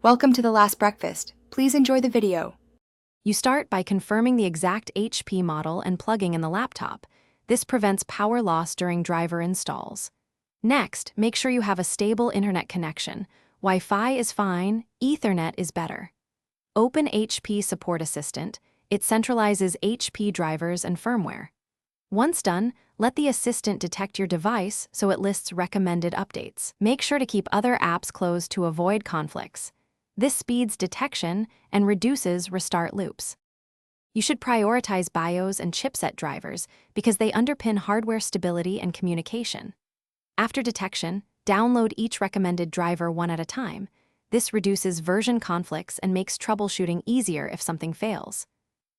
Welcome to the last breakfast. Please enjoy the video. You start by confirming the exact HP model and plugging in the laptop. This prevents power loss during driver installs. Next, make sure you have a stable internet connection. Wi-Fi is fine, Ethernet is better. Open HP Support Assistant. It centralizes HP drivers and firmware. Once done, let the assistant detect your device so it lists recommended updates. Make sure to keep other apps closed to avoid conflicts. This speeds detection and reduces restart loops. You should prioritize BIOS and chipset drivers because they underpin hardware stability and communication. After detection, download each recommended driver one at a time. This reduces version conflicts and makes troubleshooting easier if something fails.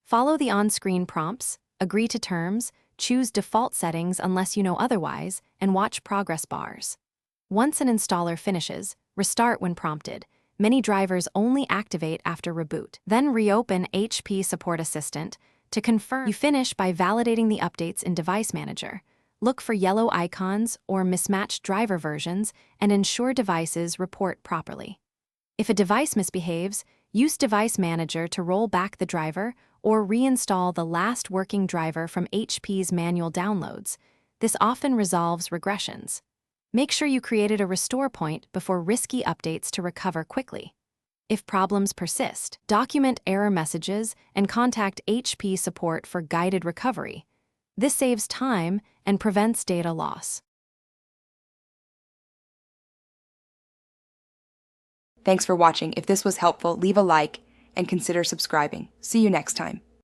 Follow the on-screen prompts, agree to terms, choose default settings unless you know otherwise, and watch progress bars. Once an installer finishes, restart when prompted. Many drivers only activate after reboot. Then reopen HP Support Assistant. To confirm, you finish by validating the updates in Device Manager. Look for yellow icons or mismatched driver versions and ensure devices report properly. If a device misbehaves, use Device Manager to roll back the driver or reinstall the last working driver from HP's manual downloads. This often resolves regressions. Make sure you created a restore point before risky updates to recover quickly. If problems persist, document error messages and contact HP support for guided recovery. This saves time and prevents data loss. Thanks for watching. If this was helpful, leave a like and consider subscribing. See you next time.